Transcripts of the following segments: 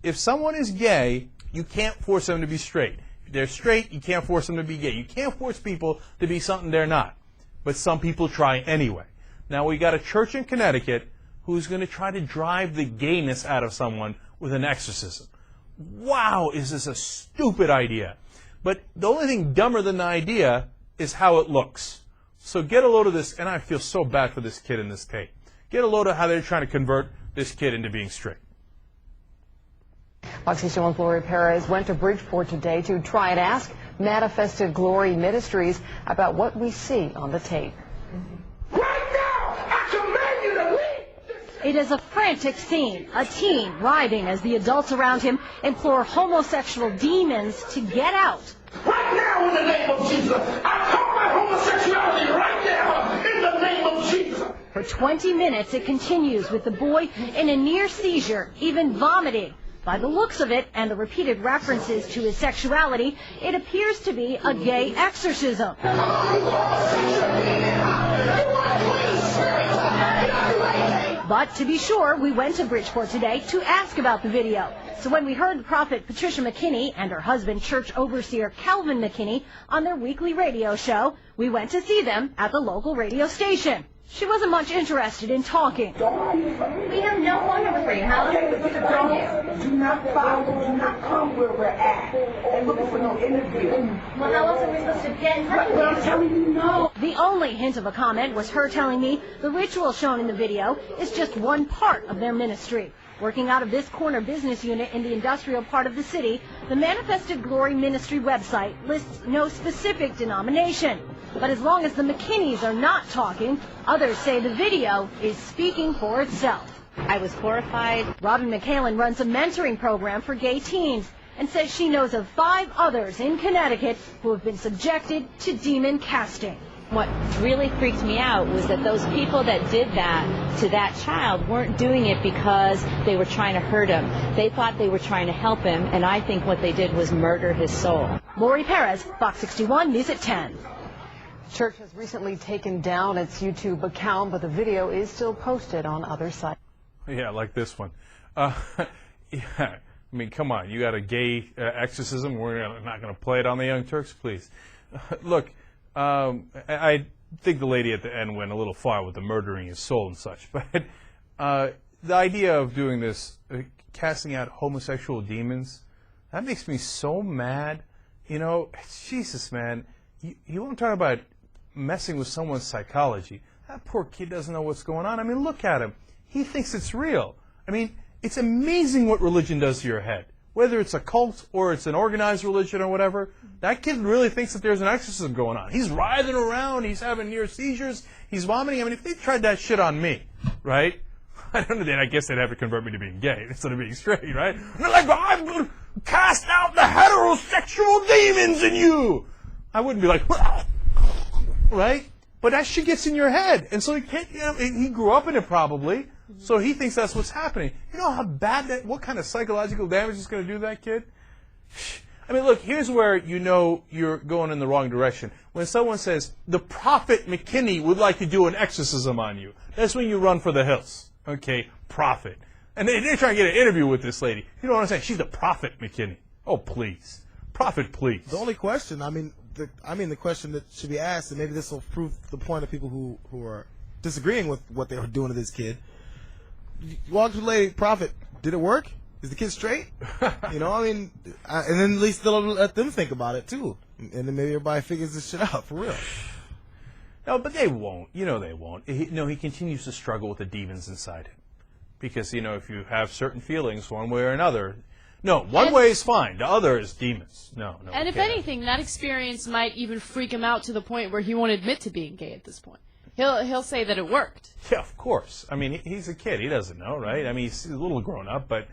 if someone is gay, you can't force them to be straight. If they're straight, you can't force them to be gay. You can't force people to be something they're not. But some people try anyway. Now, we got a church in Connecticut who's going to try to drive the gayness out of someone with an exorcism. Wow, is this a stupid idea? But the only thing dumber than the idea is how it looks. So get a load of this, and I feel so bad for this kid in this tape. Get a load of how they're trying to convert this kid into being straight. Fox 61's Lori Perez went to Bridgeport today to try and ask Manifested Glory Ministries about what we see on the tape. Right now, I command you to leave. It is a frantic scene, a teen writhing as the adults around him implore homosexual demons to get out. Right now, in the name of Jesus, I call my homosexuality right now, in the name of Jesus. For 20 minutes, it continues with the boy in a near seizure, even vomiting. By the looks of it and the repeated references to his sexuality, it appears to be a gay exorcism. But to be sure, we went to Bridgeport today to ask about the video. So when we heard Prophet Patricia McKinney and her husband, church overseer Calvin McKinney, on their weekly radio show, we went to see them at the local radio station. She wasn't much interested in talking. We have no phone number for you. How long have we find you? Do not follow, do not come where we're at. And looking for no interview. Well, how else are we supposed to get in touch with Well, you? I'm telling you, no. The only hint of a comment was her telling me the ritual shown in the video is just one part of their ministry. Working out of this corner business unit in the industrial part of the city, the Manifested Glory Ministry website lists no specific denomination. But as long as the McKinneys are not talking, others say the video is speaking for itself. I was horrified. Robin McCallan runs a mentoring program for gay teens and says she knows of 5 others in Connecticut who have been subjected to demon casting. What really freaked me out was that those people that did that to that child weren't doing it because they were trying to hurt him. They thought they were trying to help him, and I think what they did was murder his soul. Lori Perez, Fox 61 News at 10. Church has recently taken down its YouTube account, but the video is still posted on other sites. Yeah, like this one. Yeah, I mean, come on. You got a gay exorcism. We're not going to play it on the Young Turks, please. Look, I think the lady at the end went a little far with the murdering his soul and such. But the idea of doing this, casting out homosexual demons, that makes me so mad. You know, Jesus, man. You want to talk about messing with someone's psychology. That poor kid doesn't know what's going on. I mean, look at him. He thinks it's real. I mean, it's amazing what religion does to your head. Whether it's a cult or it's an organized religion or whatever, that kid really thinks that there's an exorcism going on. He's writhing around. He's having near seizures. He's vomiting. I mean, if they tried that shit on me, right? I don't know, then I guess they'd have to convert me to being gay instead of being straight, right? And they're like, I'm going to cast out the heterosexual demons in you. I wouldn't be like, right? But that shit gets in your head. And so he can't, you know, he grew up in it probably, so he thinks that's what's happening. You know how bad that, what kind of psychological damage is going to do to that kid? I mean, look, here's where you know you're going in the wrong direction. When someone says, the Prophet McKinney would like to do an exorcism on you, that's when you run for the hills. Okay, Prophet. And they're trying to get an interview with this lady. You know what I'm saying? She's the Prophet McKinney. Oh, please. Prophet, please. The only question, the question that should be asked, and maybe this will prove the point of people who are disagreeing with what they were doing to this kid. You walk to the lady, Prophet, did it work? Is the kid straight? You know, I mean, and then at least they'll let them think about it too, and then maybe everybody figures this shit out for real. No, but they won't. You know they won't. He continues to struggle with the demons inside him, because you know if you have certain feelings one way or another. No, one way is fine. The other is demons. No. And if anything, that experience might even freak him out to the point where he won't admit to being gay at this point. He'll say that it worked. Yeah, of course. I mean, he's a kid. He doesn't know, right? I mean, he's a little grown up, but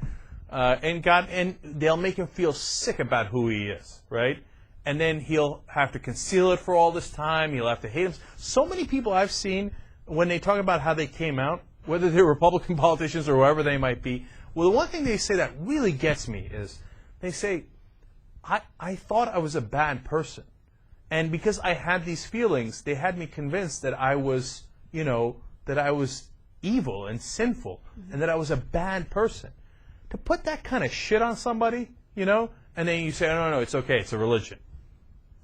and they'll make him feel sick about who he is, right? And then he'll have to conceal it for all this time. He'll have to hate him. So many people I've seen when they talk about how they came out, whether they're Republican politicians or whoever they might be. Well, the one thing they say that really gets me is they say, I thought I was a bad person. And because I had these feelings, they had me convinced that I was, that I was evil and sinful and that I was a bad person. to put that kind of shit on somebody, you know, and then you say, oh, no, it's okay, it's a religion.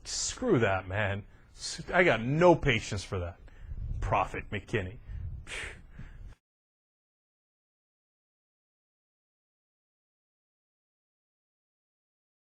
Screw that, man. I got no patience for that. Prophet McKinney.